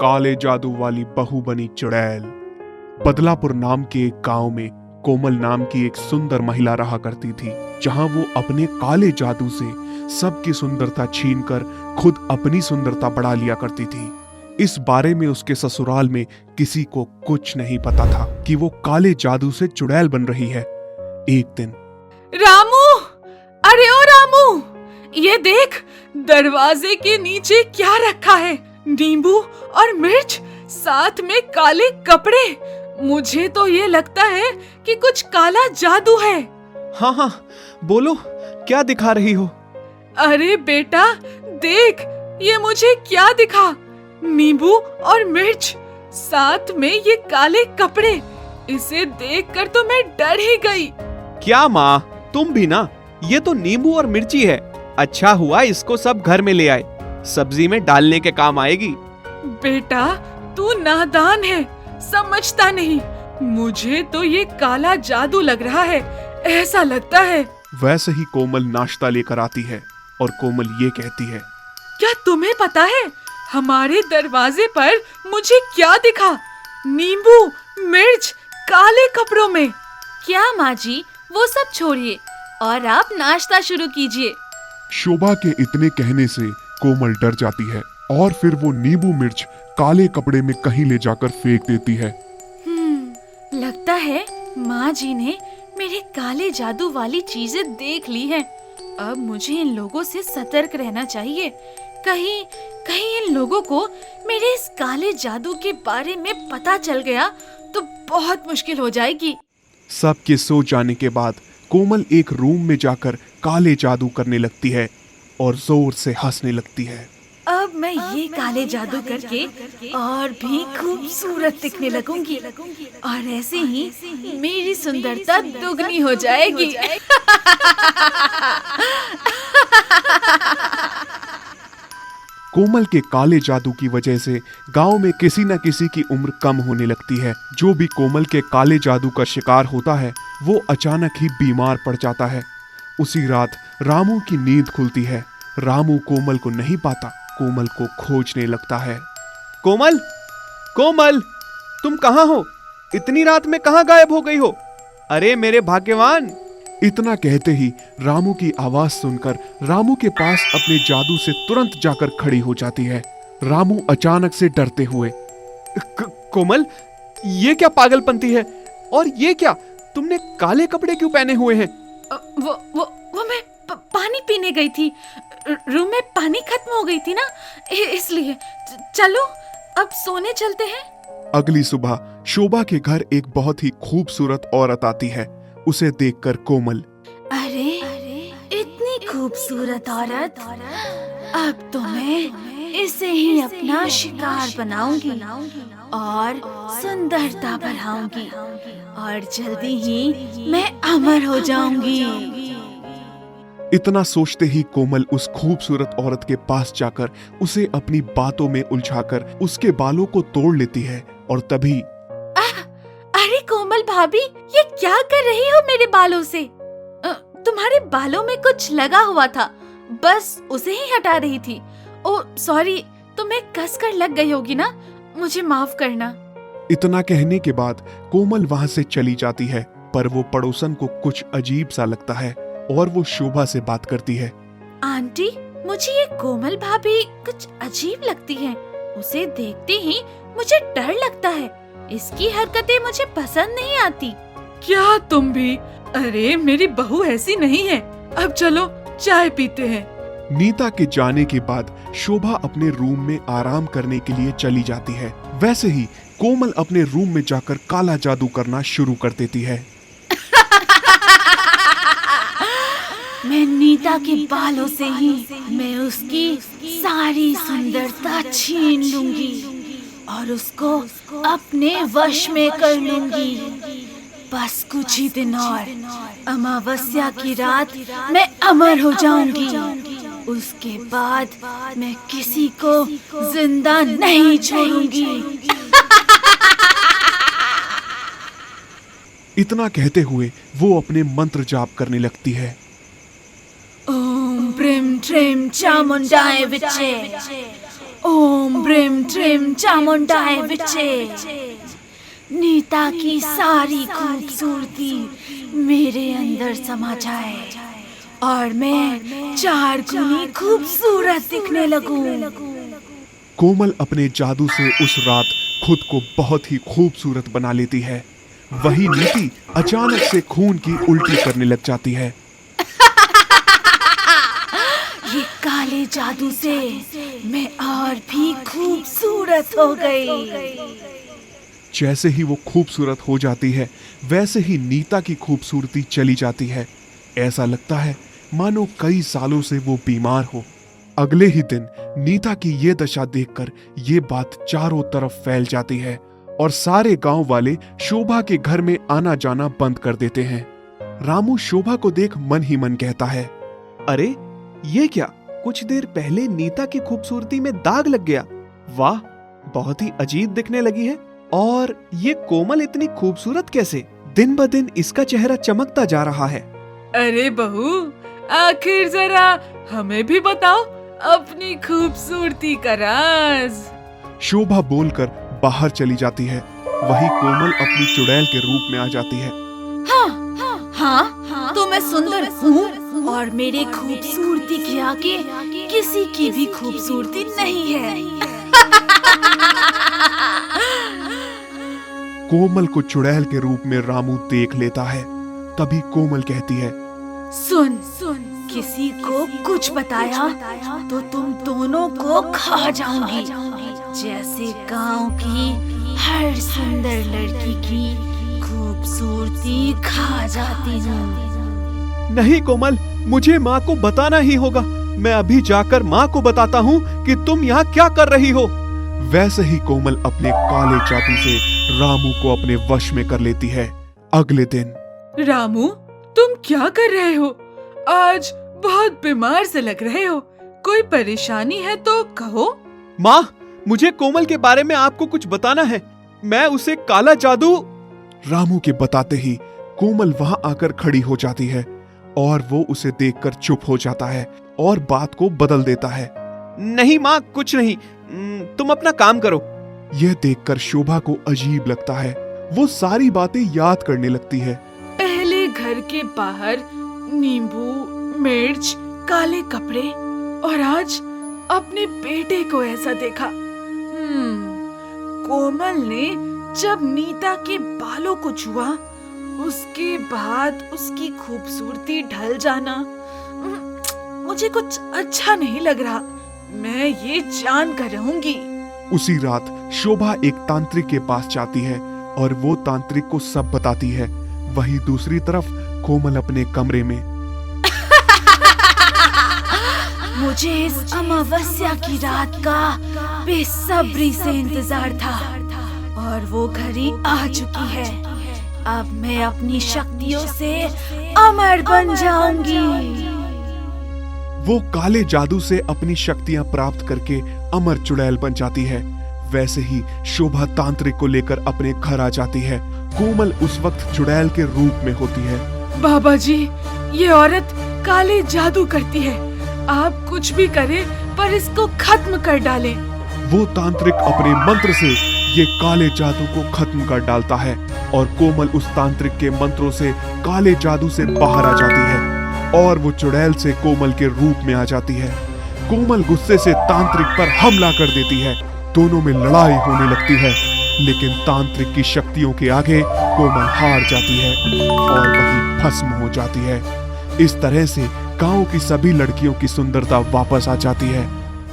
काले जादू वाली बहू बनी चुड़ैल। बदलापुर नाम के एक गांव में कोमल नाम की एक सुंदर महिला रहा करती थी, जहां वो अपने काले जादू से सबकी सुंदरता छीनकर खुद अपनी सुंदरता बढ़ा लिया करती थी। इस बारे में उसके ससुराल में किसी को कुछ नहीं पता था कि वो काले जादू से चुड़ैल बन रही है। एक दिन रामू, अरे ओ रामू, ये देख दरवाजे के नीचे क्या रखा है। नींबू और मिर्च, साथ में काले कपड़े। मुझे तो ये लगता है कि कुछ काला जादू है। हाँ हाँ, बोलो क्या दिखा रही हो? अरे बेटा देख, ये मुझे क्या दिखा। नींबू और मिर्च, साथ में ये काले कपड़े। इसे देखकर तो मैं डर ही गई। क्या माँ, तुम भी ना? ये तो नींबू और मिर्ची है। अच्छा हुआ इसको सब घर में ले आए, सब्जी में डालने के काम आएगी। बेटा तू नादान है, समझता नहीं। मुझे तो ये काला जादू लग रहा है, ऐसा लगता है। वैसे ही कोमल नाश्ता लेकर आती है और कोमल ये कहती है, क्या तुम्हें पता है हमारे दरवाजे पर मुझे क्या दिखा? नींबू, मिर्च, काले कपड़ों में। क्या माँ जी, वो सब छोड़िए और आप नाश्ता शुरू कीजिए। शोभा के इतने कहने से कोमल डर जाती है और फिर वो नींबू मिर्च काले कपड़े में कहीं ले जाकर फेंक देती है। लगता है माँ जी ने मेरे काले जादू वाली चीजें देख ली हैं। अब मुझे इन लोगों से सतर्क रहना चाहिए। कहीं कहीं इन लोगों को मेरे इस काले जादू के बारे में पता चल गया तो बहुत मुश्किल हो जाएगी। सबके सो जाने के बाद कोमल एक रूम में जाकर काले जादू करने लगती है और जोर से हंसने लगती है। अब मैं ये काले जादू करके और भी खूबसूरत दिखने लगूंगी और ऐसे ही मेरी सुंदरता दुगनी हो जाएगी। कोमल के काले जादू की वजह से गांव में किसी न किसी की उम्र कम होने लगती है। जो भी कोमल के काले जादू का शिकार होता है वो अचानक ही बीमार पड़ जाता है। उसी रात रामू की नींद खुलती है। रामू कोमल को नहीं पाता, कोमल को खोजने लगता है। कोमल, कोमल, तुम कहाँ हो? इतनी रात में कहाँ गायब हो गई हो? अरे मेरे भाग्यवान! इतना कहते ही रामू की आवाज सुनकर रामू के पास अपने जादू से तुरंत जाकर खड़ी हो जाती है। रामू अचानक से डरते हुए, कोमल, ये क्या पागलपंती है? और ये क्या, तुमने काले कपड़े क्यों पहने हुए हैं? वो मैं पानी पीने गई थी। रूम में पानी खत्म हो गई थी ना, इसलिए। चलो अब सोने चलते हैं। अगली सुबह शोभा के घर एक बहुत ही खूबसूरत औरत आती है। उसे देखकर कोमल, अरे इतनी खूबसूरत औरत, अब तो मैं इसे ही अपना शिकार बनाऊंगी और सुंदरता बढ़ाऊंगी और जल्दी ही मैं अमर हो जाऊंगी। इतना सोचते ही कोमल उस खूबसूरत औरत के पास जाकर उसे अपनी बातों में उलझाकर उसके बालों को तोड़ लेती है। और तभी अरे कोमल भाभी, ये क्या कर रही हो मेरे बालों से? तुम्हारे बालों में कुछ लगा हुआ था, बस उसे ही हटा रही थी। ओ सॉरी, तुम्हें कसकर लग गई होगी ना, मुझे माफ करना। इतना कहने के बाद कोमल वहां से चली जाती है, पर वो पड़ोसन को कुछ अजीब सा लगता है और वो शोभा से बात करती है। आंटी, मुझे ये कोमल भाभी कुछ अजीब लगती है। उसे देखते ही मुझे डर लगता है। इसकी हरकतें मुझे पसंद नहीं आती। क्या तुम भी? अरे मेरी बहू ऐसी नहीं है। अब चलो चाय पीते हैं। नीता के जाने के बाद शोभा अपने रूम में आराम करने के लिए चली जाती है। वैसे ही कोमल अपने रूम में जाकर काला जादू करना शुरू कर देती है। मैं नीता के बालों से ही मैं उसकी सारी सुंदरता छीन लूंगी और उसको अपने वश में कर लूंगी। बस कुछ ही दिन और, अमावस्या की रात मैं अमर हो जाऊंगी। उसके बाद मैं किसी को जिंदा नहीं छोड़ूंगी। इतना कहते हुए वो अपने मंत्र जाप करने लगती है। ओम प्रेम ट्रेम चामुंडाए विचे, ओम ब्रिम ट्रिम चामुंडाए विचे। नीता की सारी खूबसूरती मेरे अंदर समा जाए और मैं 4 गुनी खूबसूरत दिखने लगूं। कोमल अपने जादू से उस रात खुद को बहुत ही खूबसूरत बना लेती है। वही नीति अचानक से खून की उल्टी करने लग जाती है। ये काले जादू से मैं और भी खूबसूरत हो गई। जैसे ही वो खूबसूरत हो जाती है वैसे ही नीता की खूबसूरती चली जाती है। ऐसा लगता है मानो कई सालों से वो बीमार हो। अगले ही दिन नीता की ये दशा देखकर ये बात चारों तरफ फैल जाती है और सारे गांव वाले शोभा के घर में आना जाना बंद कर देते हैं। रामू शोभा को देख मन ही मन कहता है, अरे ये क्या, कुछ देर पहले नीता की खूबसूरती में दाग लग गया। वाह, बहुत ही अजीब दिखने लगी है। और ये कोमल इतनी खूबसूरत कैसे? दिन ब दिन इसका चेहरा चमकता जा रहा है। अरे बहू, आखिर जरा हमें भी बताओ अपनी खूबसूरती का राज। शोभा बोलकर बाहर चली जाती है। वही कोमल अपनी चुड़ैल के रूप में आ जाती है। हाँ, तो मैं सुंदर हूँ और मेरी खूबसूरती के आगे किसी की भी खूबसूरती नहीं है। कोमल को चुड़ैल के रूप में रामू देख लेता है। तभी कोमल कहती है, सुन, किसी को कुछ बताया तो तुम दोनों को खा जाऊंगी, जैसे गांव की हर सुंदर लड़की की खूबसूरती खा जाती हूँ। नहीं कोमल, मुझे माँ को बताना ही होगा। मैं अभी जाकर माँ को बताता हूँ कि तुम यहाँ क्या कर रही हो। वैसे ही कोमल अपने काले जादू से रामू को अपने वश में कर लेती है। अगले दिन, रामू, तुम क्या कर रहे हो? आज बहुत बीमार से लग रहे हो। कोई परेशानी है तो कहो। माँ, मुझे कोमल के बारे में आपको कुछ बताना है। मैं उसे काला जादू। रामू के बताते ही कोमल वहां आकर खड़ी हो जाती है और वो उसे देखकर चुप हो जाता है और बात को बदल देता है। नहीं माँ, कुछ नहीं, तुम अपना काम करो। यह देखकर शोभा को अजीब लगता है। वो सारी बातें याद करने लगती है। पहले घर के बाहर नींबू, मिर्च, काले कपड़े और आज अपने बेटे को ऐसा देखा। कोमल ने जब नीता के बालों को छुआ, उसके बाद उसकी खूबसूरती ढल जाना, मुझे कुछ अच्छा नहीं लग रहा। मैं ये जान कर रहूंगी। उसी रात शोभा एक तांत्रिक के पास जाती है और वो तांत्रिक को सब बताती है। वहीं दूसरी तरफ कोमल अपने कमरे में। मुझे इस अमावस्या की रात का बेसब्री से इंतजार था और वो घड़ी आ चुकी है। अब मैं अपनी शक्तियों से अमर बन जाऊंगी। वो काले जादू से अपनी शक्तियां प्राप्त करके अमर चुड़ैल बन जाती है। वैसे ही शोभा तांत्रिक को लेकर अपने घर आ जाती है। कोमल उस वक्त चुड़ैल के रूप में होती है। बाबा जी, ये औरत काले जादू करती है। आप कुछ भी करें पर इसको खत्म कर डालें। वो तांत्रिक अपने मंत्र से ये काले जादू को खत्म कर डालता है और कोमल उस तांत्रिक के मंत्रों से काले जादू से बाहर आ जाती है और वो चुड़ैल से कोमल के रूप में आ जाती है। कोमल गुस्से से तांत्रिक पर हमला कर देती है। दोनों में लड़ाई होने लगती है, लेकिन तांत्रिक की शक्तियों के आगे कोमल हार जाती है और वही भस्म हो जाती है। इस तरह से गांव की सभी लड़कियों की सुंदरता वापस आ जाती है